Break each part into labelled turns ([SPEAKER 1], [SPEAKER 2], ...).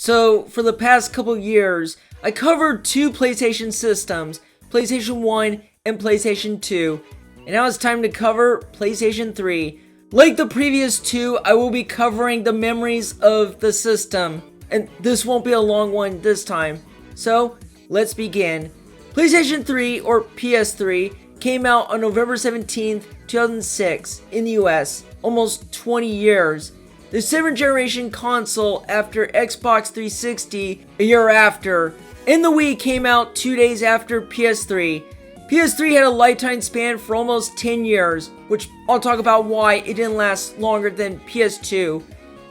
[SPEAKER 1] So, for the past couple years, I covered two PlayStation systems, PlayStation 1 and PlayStation 2, and now it's time to cover PlayStation 3. Like the previous two, I will be covering the memories of the system, and this won't be a long one this time. So, let's begin. PlayStation 3, or PS3, came out on November 17th, 2006 in the US, almost 20 years. The 7th generation console after Xbox 360 a year after, and the Wii came out 2 days after PS3. PS3 had a lifetime span for almost 10 years, which I'll talk about why it didn't last longer than PS2.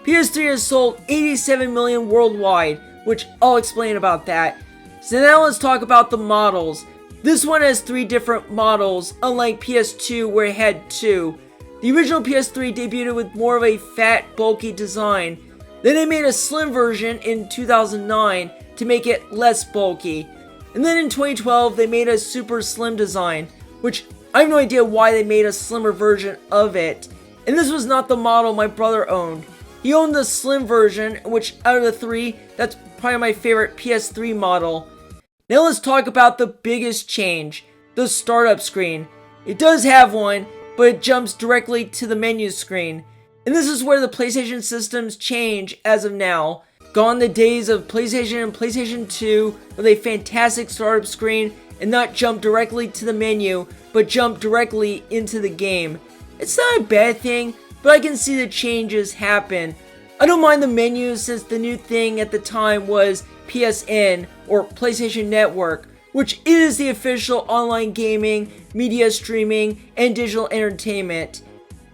[SPEAKER 1] PS3 has sold 87 million worldwide, which I'll explain about that. So now let's talk about the models. This one has 3 different models, unlike PS2 where it had 2. The original PS3 debuted with more of a fat, bulky design. Then they made a slim version in 2009 to make it less bulky. And then in 2012 they made a super slim design, which I have no idea why they made a slimmer version of it. And this was not the model my brother owned. He owned the slim version, which out of the 3, that's probably my favorite PS3 model. Now let's talk about the biggest change, the startup screen. It does have one, but it jumps directly to the menu screen. And this is where the PlayStation systems change as of now. Gone the days of PlayStation and PlayStation 2 with a fantastic startup screen and not jump directly to the menu, but jump directly into the game. It's not a bad thing, but I can see the changes happen. I don't mind the menu since the new thing at the time was PSN, or PlayStation Network, which is the official online gaming, media streaming, and digital entertainment.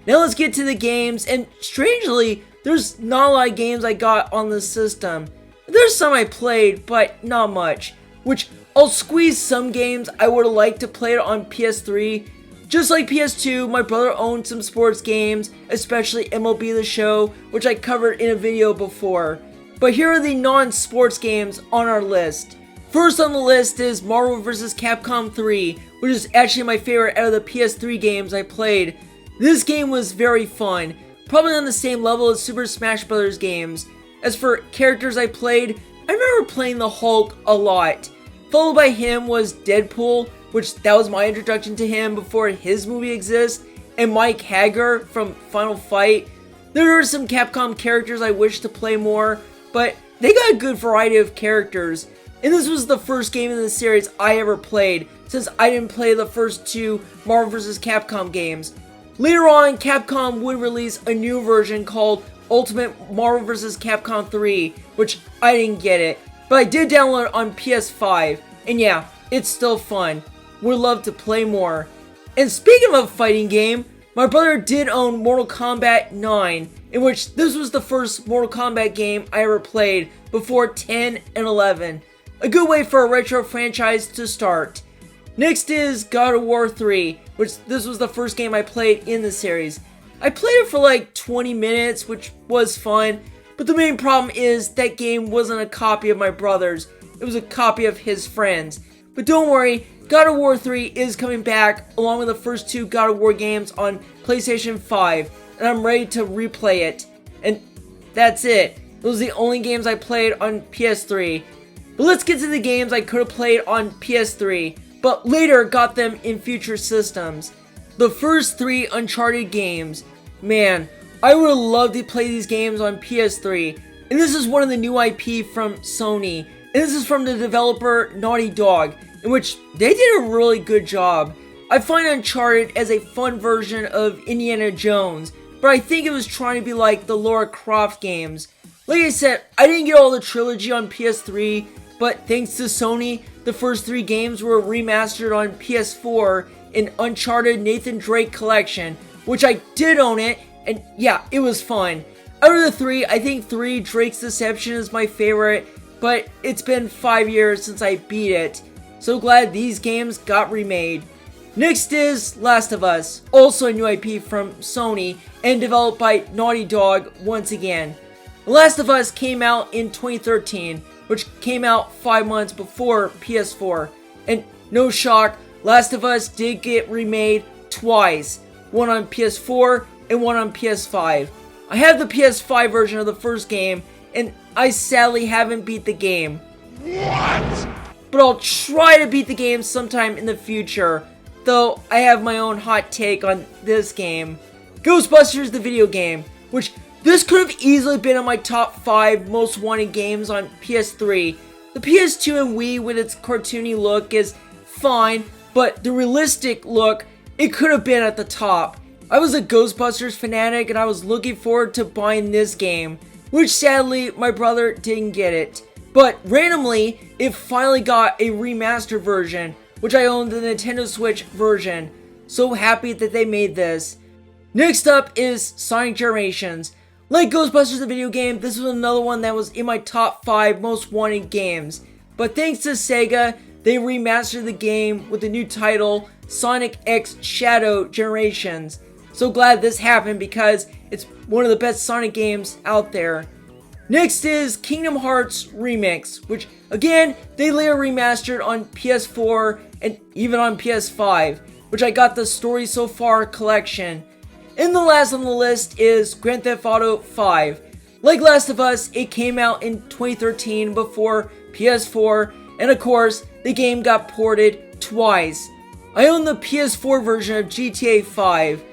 [SPEAKER 1] Now let's get to the games, and strangely, there's not a lot of games I got on the system. There's some I played, but not much, which I'll squeeze some games I would have liked to play it on PS3. Just like PS2, my brother owned some sports games, especially MLB The Show, which I covered in a video before. But here are the non-sports games on our list. First on the list is Marvel vs. Capcom 3, which is actually my favorite out of the PS3 games I played. This game was very fun, probably on the same level as Super Smash Bros. Games. As for characters I played, I remember playing the Hulk a lot. Followed by him was Deadpool, which that was my introduction to him before his movie exists, and Mike Hager from Final Fight. There are some Capcom characters I wish to play more, but they got a good variety of characters. And this was the first game in the series I ever played, since I didn't play the first 2 Marvel vs. Capcom games. Later on, Capcom would release a new version called Ultimate Marvel vs. Capcom 3, which I didn't get it, but I did download it on PS5, and yeah, it's still fun. Would love to play more. And speaking of a fighting game, my brother did own Mortal Kombat 9, in which this was the first Mortal Kombat game I ever played before 10 and 11. A good way for a retro franchise to start. Next is God of War 3, which this was the first game I played in the series. I played it for like 20 minutes, which was fun, but the main problem is that game wasn't a copy of my brother's, it was a copy of his friend's. But don't worry, God of War 3 is coming back along with the first 2 God of War games on PlayStation 5, and I'm ready to replay it. And that's it. Those are the only games I played on PS3. But let's get to the games I could have played on PS3, but later got them in future systems. The first 3 Uncharted games. Man, I would have loved to play these games on PS3. And this is one of the new IP from Sony. And this is from the developer Naughty Dog, in which they did a really good job. I find Uncharted as a fun version of Indiana Jones, but I think it was trying to be like the Lara Croft games. Like I said, I didn't get all the trilogy on PS3, but thanks to Sony, the first 3 games were remastered on PS4 in Uncharted Nathan Drake Collection, which I did own it, and yeah, it was fun. Out of the 3, I think 3 Drake's Deception is my favorite, but it's been 5 years since I beat it. So glad these games got remade. Next is Last of Us, also a new IP from Sony and developed by Naughty Dog once again. Last of Us came out in 2013, which came out 5 months before PS4. And no shock, Last of Us did get remade twice, one on PS4 and one on PS5. I have the PS5 version of the first game, and I sadly haven't beat the game. What? But I'll try to beat the game sometime in the future, though I have my own hot take on this game. Ghostbusters the video game, which this could have easily been on my top 5 most wanted games on PS3. The PS2 and Wii with its cartoony look is fine, but the realistic look, it could have been at the top. I was a Ghostbusters fanatic and I was looking forward to buying this game, which sadly my brother didn't get it. But randomly, it finally got a remastered version, which I own the Nintendo Switch version. So happy that they made this. Next up is Sonic Generations. Like Ghostbusters the video game, this was another one that was in my top 5 most wanted games. But thanks to Sega, they remastered the game with the new title, Sonic X Shadow Generations. So glad this happened because it's one of the best Sonic games out there. Next is Kingdom Hearts Remix, which again, they later remastered on PS4 and even on PS5, which I got the Story So Far collection. And the last on the list is Grand Theft Auto 5. Like Last of Us, it came out in 2013 before PS4, and of course, the game got ported twice. I own the PS4 version of GTA 5.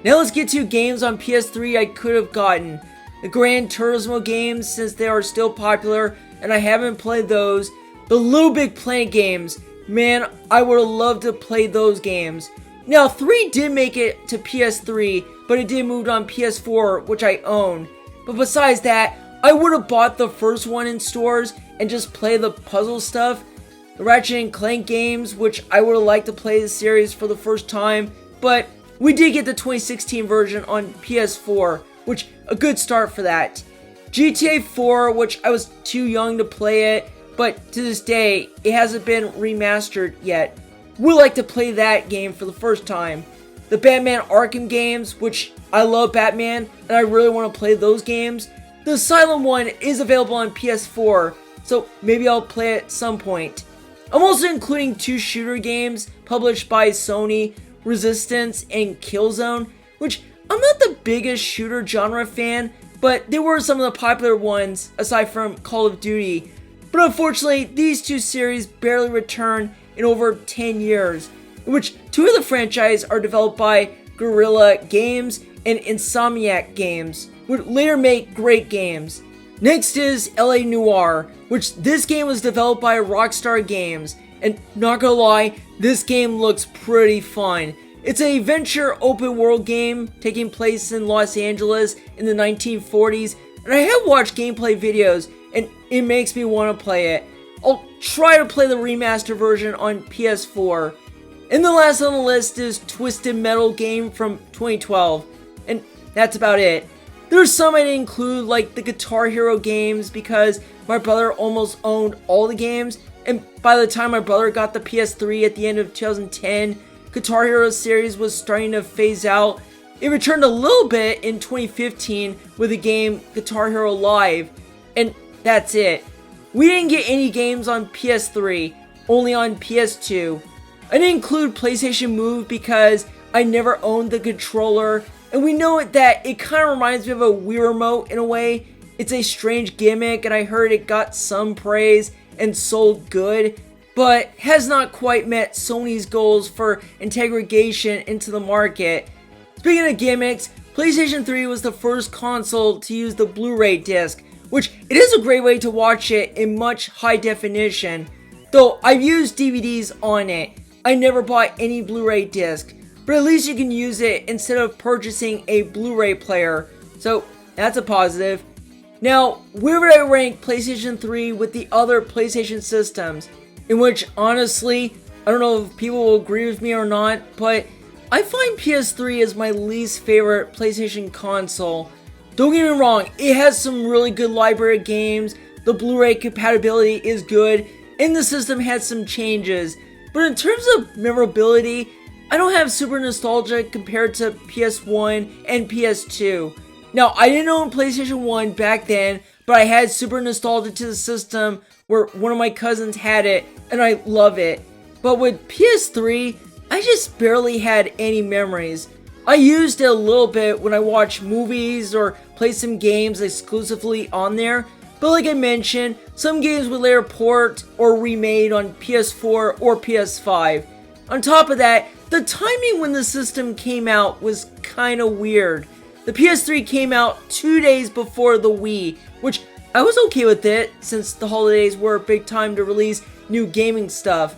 [SPEAKER 1] Now let's get to games on PS3 I could have gotten. The Gran Turismo games, since they are still popular and I haven't played those. The Little Big Planet games, man, I would have loved to play those games. Now 3 did make it to PS3, but it did move on PS4, which I own. But besides that, I would have bought the first one in stores and just play the puzzle stuff. The Ratchet and Clank games, which I would have liked to play the series for the first time, but we did get the 2016 version on PS4, which a good start for that. GTA 4, which I was too young to play it, but to this day, it hasn't been remastered yet. Would like to play that game for the first time. The Batman Arkham games, which I love Batman, and I really want to play those games. The Asylum one is available on PS4, so maybe I'll play it at some point. I'm also including 2 shooter games published by Sony, Resistance and Killzone, which I'm not the biggest shooter genre fan, but they were some of the popular ones aside from Call of Duty. But unfortunately, these 2 series barely return in over 10 years, in which 2 of the franchise are developed by Guerrilla Games and Insomniac Games, would later make great games. Next is LA Noire, which this game was developed by Rockstar Games, and not gonna lie, this game looks pretty fun. It's a adventure open world game taking place in Los Angeles in the 1940s, and I have watched gameplay videos, and it makes me want to play it. I'll try to play the remaster version on PS4. And the last on the list is Twisted Metal game from 2012, and that's about it. There's some I didn't include, like the Guitar Hero games, because my brother almost owned all the games, and by the time my brother got the PS3 at the end of 2010, Guitar Hero series was starting to phase out. It returned a little bit in 2015 with the game Guitar Hero Live, and that's it. We didn't get any games on PS3, only on PS2. I didn't include PlayStation Move because I never owned the controller, and we know that it kind of reminds me of a Wii Remote in a way. It's a strange gimmick, and I heard it got some praise and sold good, but has not quite met Sony's goals for integration into the market. Speaking of gimmicks, PlayStation 3 was the first console to use the Blu-ray disc, which it is a great way to watch it in much high definition. Though I've used DVDs on it, I never bought any Blu-ray disc, but at least you can use it instead of purchasing a Blu-ray player, so that's a positive. Now, where would I rank PlayStation 3 with the other PlayStation systems? In which, honestly, I don't know if people will agree with me or not, but I find PS3 as my least favorite PlayStation console. Don't get me wrong, it has some really good library of games, the Blu-ray compatibility is good, and the system has some changes. But in terms of memorability, I don't have super nostalgia compared to PS1 and PS2. Now, I didn't own PlayStation 1 back then, but I had super nostalgia to the system where one of my cousins had it, and I love it. But with PS3, I just barely had any memories. I used it a little bit when I watched movies or played some games exclusively on there, but like I mentioned, some games would later port or remade on PS4 or PS5. On top of that, the timing when the system came out was kinda weird. The PS3 came out 2 days before the Wii, which I was okay with it, since the holidays were a big time to release new gaming stuff.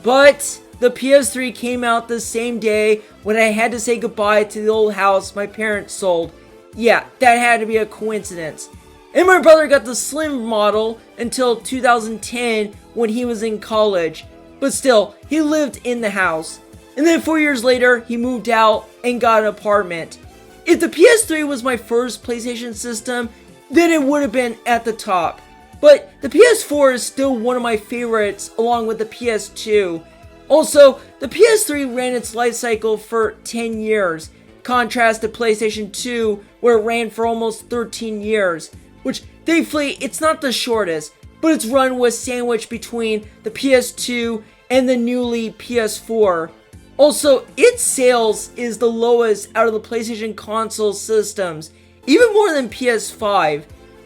[SPEAKER 1] But the PS3 came out the same day when I had to say goodbye to the old house my parents sold. Yeah, that had to be a coincidence. And my brother got the slim model until 2010 when he was in college. But still, he lived in the house. And then 4 years later, he moved out and got an apartment. If the PS3 was my first PlayStation system, then it would have been at the top. But the PS4 is still one of my favorites along with the PS2. Also, the PS3 ran its life cycle for 10 years, contrast to PlayStation 2 where it ran for almost 13 years, which thankfully it's not the shortest, but its run was sandwiched between the PS2 and the newly PS4. Also, its sales is the lowest out of the PlayStation console systems, even more than PS5.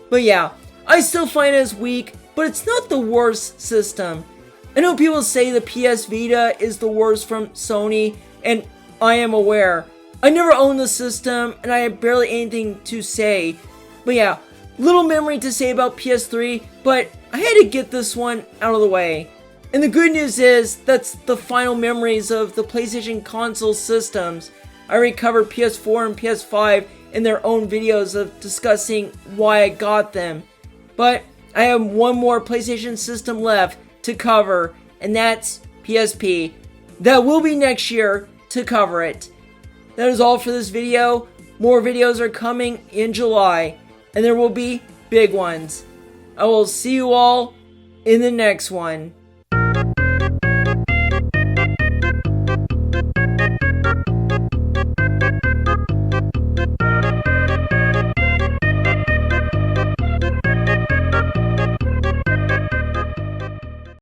[SPEAKER 1] But yeah, I still find it as weak, but it's not the worst system. I know people say the PS Vita is the worst from Sony, and I am aware. I never owned the system, and I have barely anything to say. But yeah, little memory to say about PS3, but I had to get this one out of the way. And the good news is, that's the final memories of the PlayStation console systems. I already covered PS4 and PS5 in their own videos of discussing why I got them. But I have one more PlayStation system left to cover, and that's PSP. That will be next year to cover it. That is all for this video. More videos are coming in July, and there will be big ones. I will see you all in the next one.